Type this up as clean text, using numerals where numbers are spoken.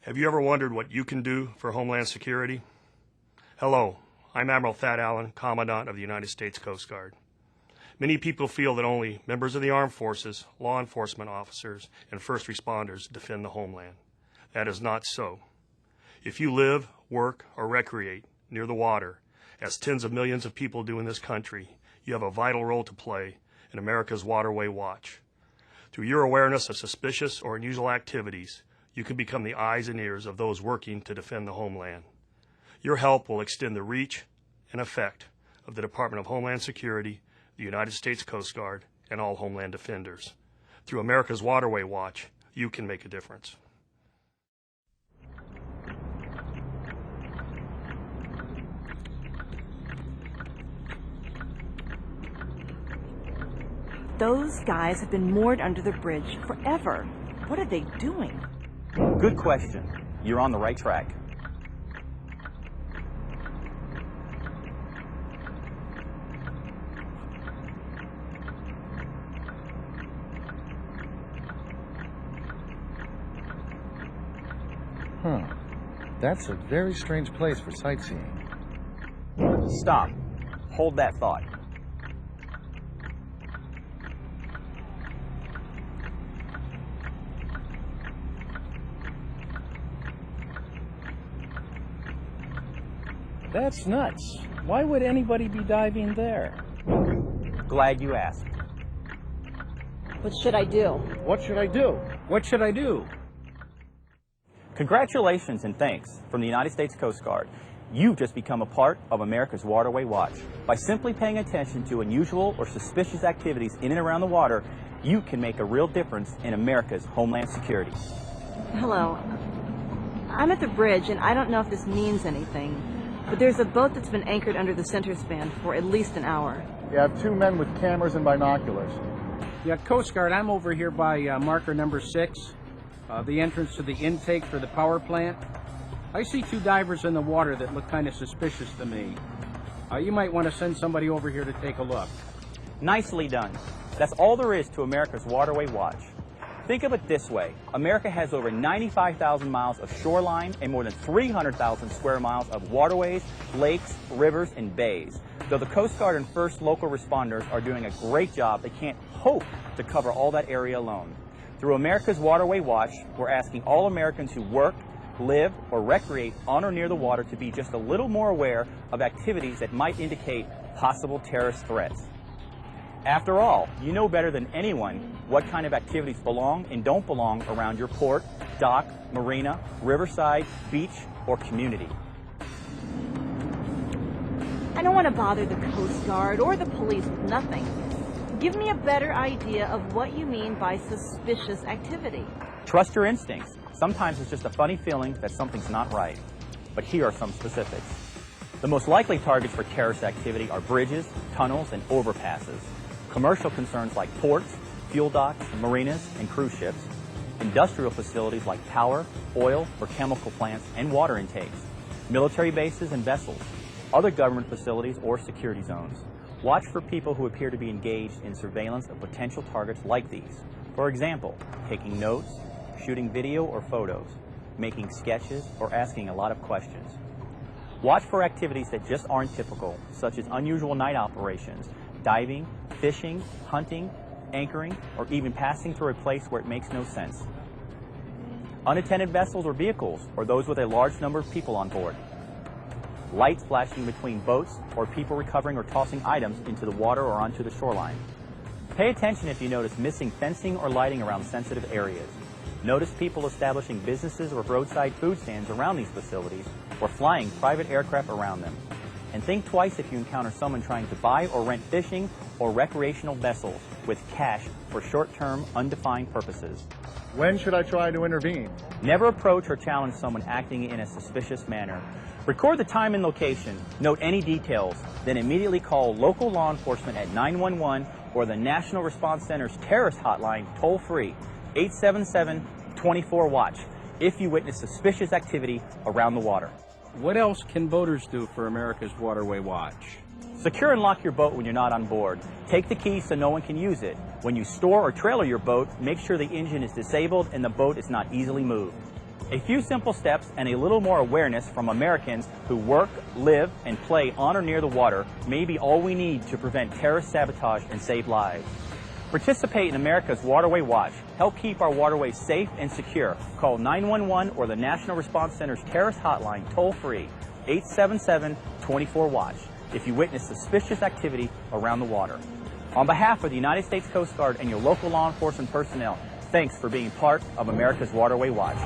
Have you ever wondered what you can do for Homeland Security? Hello, I'm Admiral Thad Allen, Commandant of the United States Coast Guard. Many people feel that only members of the armed forces, law enforcement officers, and first responders defend the homeland. That is not so. If you live, work, or recreate near the water, as tens of millions of people do in this country, you have a vital role to play in America's Waterway Watch. Through your awareness of suspicious or unusual activities, you can become the eyes and ears of those working to defend the homeland. Your help will extend the reach and effect of the Department of Homeland Security, the United States Coast Guard, and all homeland defenders. Through America's Waterway Watch, you can make a difference. Those guys have been moored under the bridge forever. What are they doing? Good question. You're on the right track. That's a very strange place for sightseeing. Stop. Hold that thought. That's nuts. Why would anybody be diving there? Glad you asked. What should I do? What should I do? What should I do? Congratulations and thanks from the United States Coast Guard. You've just become a part of America's Waterway Watch. By simply paying attention to unusual or suspicious activities in and around the water, you can make a real difference in America's homeland security. Hello. I'm at the bridge, and I don't know if this means anything, but there's a boat that's been anchored under the center span for at least an hour. You have two men with cameras and binoculars. Yeah, Coast Guard, I'm over here by marker number 6, the entrance to the intake for the power plant. I see two divers in the water that look kind of suspicious to me. You might want to send somebody over here to take a look. Nicely done. That's all there is to America's Waterway Watch. Think of it this way. America has over 95,000 miles of shoreline and more than 300,000 square miles of waterways, lakes, rivers, and bays. Though the Coast Guard and first local responders are doing a great job, they can't hope to cover all that area alone. Through America's Waterway Watch, we're asking all Americans who work, live, or recreate on or near the water to be just a little more aware of activities that might indicate possible terrorist threats. After all, you know better than anyone what kind of activities belong and don't belong around your port, dock, marina, riverside, beach, or community. I don't want to bother the Coast Guard or the police with nothing. Give me a better idea of what you mean by suspicious activity. Trust your instincts. Sometimes it's just a funny feeling that something's not right. But here are some specifics. The most likely targets for terrorist activity are bridges, tunnels, and overpasses. Commercial concerns like ports, fuel docks, marinas, and cruise ships. Industrial facilities like power, oil, or chemical plants and water intakes. Military bases and vessels. Other government facilities or security zones. Watch for people who appear to be engaged in surveillance of potential targets like these. For example, taking notes, shooting video or photos, making sketches, or asking a lot of questions. Watch for activities that just aren't typical, such as unusual night operations, diving, fishing, hunting, anchoring, or even passing through a place where it makes no sense. Unattended vessels or vehicles, or those with a large number of people on board. Lights flashing between boats, or people recovering or tossing items into the water or onto the shoreline. Pay attention if you notice missing fencing or lighting around sensitive areas. Notice people establishing businesses or roadside food stands around these facilities, or flying private aircraft around them. And think twice if you encounter someone trying to buy or rent fishing or recreational vessels with cash for short-term, undefined purposes. When should I try to intervene? Never approach or challenge someone acting in a suspicious manner. Record the time and location, note any details, then immediately call local law enforcement at 911 or the National Response Center's terrorist hotline toll-free, 877-24-WATCH, if you witness suspicious activity around the water. What else can boaters do for America's Waterway Watch? Secure and lock your boat when you're not on board. Take the key so no one can use it. When you store or trailer your boat, make sure the engine is disabled and the boat is not easily moved. A few simple steps and a little more awareness from Americans who work, live, and play on or near the water may be all we need to prevent terrorist sabotage and save lives. Participate in America's Waterway Watch. Help keep our waterways safe and secure. Call 911 or the National Response Center's terrorist hotline toll-free, 877-24-WATCH, if you witness suspicious activity around the water. On behalf of the United States Coast Guard and your local law enforcement personnel, thanks for being part of America's Waterway Watch.